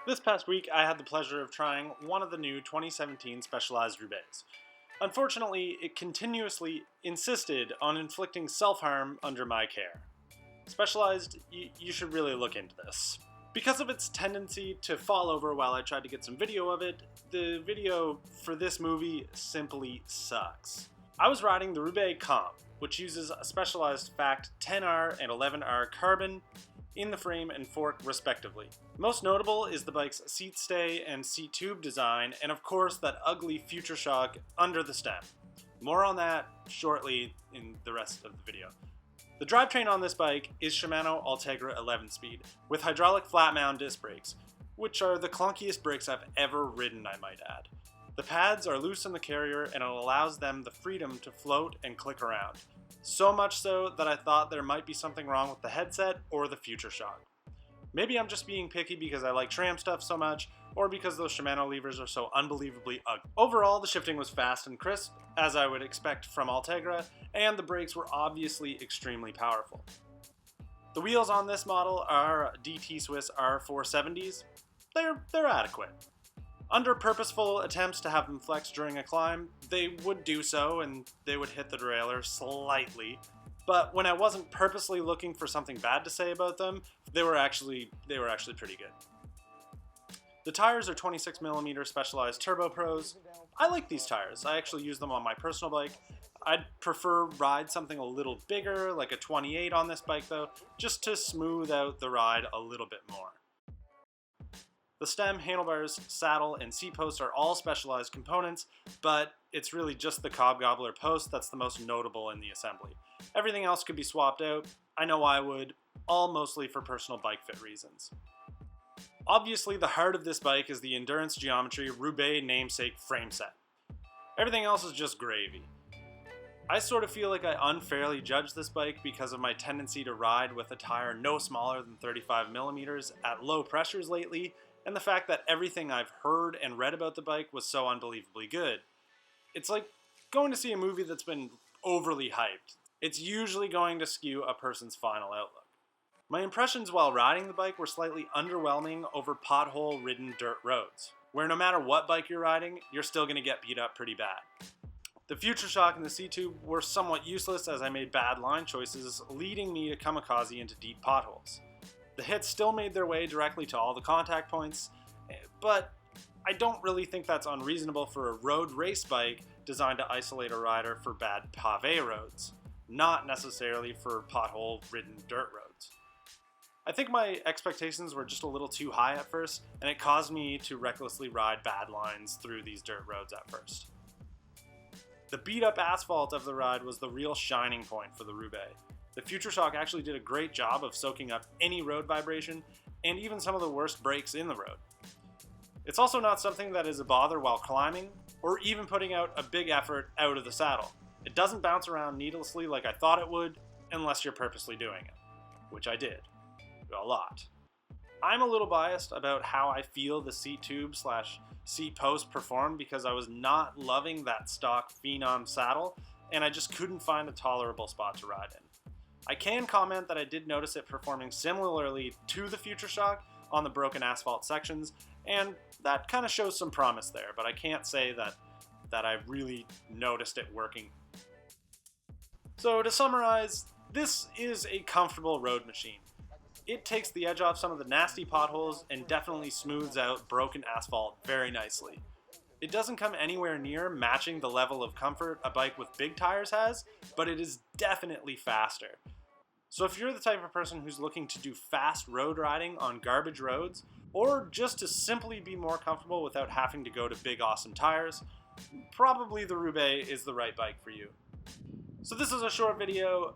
This past week, I had the pleasure of trying one of the new 2017 Specialized Roubaix. Unfortunately, it continuously insisted on inflicting self-harm under my care. Specialized, you should really look into this. Because of its tendency to fall over while I tried to get some video of it, the video for this movie simply sucks. I was riding the Roubaix Comp, which uses a Specialized Fact 10R and 11R carbon in the frame and fork respectively. Most notable is the bike's seat stay and seat tube design, and of course that ugly Future Shock under the stem. More on that shortly in the rest of the video. The drivetrain on this bike is Shimano Ultegra 11-speed, with hydraulic flat mount disc brakes, which are the clunkiest brakes I've ever ridden, I might add. The pads are loose in the carrier and it allows them the freedom to float and click around. So much so that I thought there might be something wrong with the headset or the Future Shock. Maybe I'm just being picky because I like tram stuff so much, or because those Shimano levers are so unbelievably ugly. Overall, the shifting was fast and crisp, as I would expect from Ultegra, and the brakes were obviously extremely powerful. The wheels on this model are DT Swiss R470s. They're adequate. Under purposeful attempts to have them flex during a climb, they would do so and they would hit the derailleur slightly, but when I wasn't purposely looking for something bad to say about them, they were actually pretty good. The tires are 26mm Specialized Turbo Pros. I like these tires. I actually use them on my personal bike. I'd prefer ride something a little bigger, like a 28 on this bike though, just to smooth out the ride a little bit more. The stem, handlebars, saddle, and seat posts are all Specialized components, but it's really just the Cob Gobbler post that's the most notable in the assembly. Everything else could be swapped out. I know I would, all mostly for personal bike fit reasons. Obviously, the heart of this bike is the Endurance Geometry Roubaix namesake frame set. Everything else is just gravy. I sort of feel like I unfairly judge this bike because of my tendency to ride with a tire no smaller than 35mm at low pressures lately, and the fact that everything I've heard and read about the bike was so unbelievably good. It's like going to see a movie that's been overly hyped. It's usually going to skew a person's final outlook. My impressions while riding the bike were slightly underwhelming over pothole-ridden dirt roads, where no matter what bike you're riding, you're still going to get beat up pretty bad. The Future Shock and the seat tube were somewhat useless as I made bad line choices, leading me to kamikaze into deep potholes. The hits still made their way directly to all the contact points, but I don't really think that's unreasonable for a road race bike designed to isolate a rider for bad pavé roads, not necessarily for pothole-ridden dirt roads. I think my expectations were just a little too high at first, and it caused me to recklessly ride bad lines through these dirt roads at first. The beat-up asphalt of the ride was the real shining point for the Roubaix. The Future Shock actually did a great job of soaking up any road vibration, and even some of the worst breaks in the road. It's also not something that is a bother while climbing, or even putting out a big effort out of the saddle. It doesn't bounce around needlessly like I thought it would, unless you're purposely doing it, which I did. A lot. I'm a little biased about how I feel the seat tube / seat post performed because I was not loving that stock Phenom saddle, and I just couldn't find a tolerable spot to ride in. I can comment that I did notice it performing similarly to the Future Shock on the broken asphalt sections, and that kind of shows some promise there, but I can't say that I really noticed it working. So to summarize, this is a comfortable road machine. It takes the edge off some of the nasty potholes and definitely smooths out broken asphalt very nicely. It doesn't come anywhere near matching the level of comfort a bike with big tires has, but it is definitely faster. So if you're the type of person who's looking to do fast road riding on garbage roads, or just to simply be more comfortable without having to go to big awesome tires, probably the Roubaix is the right bike for you. So this was a short video.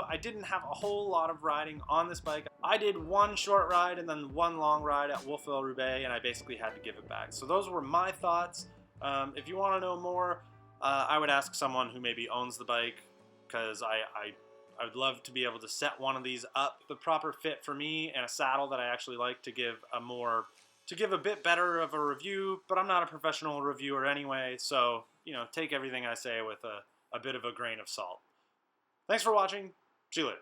I didn't have a whole lot of riding on this bike. I did one short ride and then one long ride at Wolfville-Roubaix, and I basically had to give it back. So those were my thoughts. If you want to know more, I would ask someone who maybe owns the bike, because I would love to be able to set one of these up the proper fit for me and a saddle that I actually like to give a bit better of a review, but I'm not a professional reviewer anyway, so take everything I say with a bit of a grain of salt. Thanks for watching. See you later.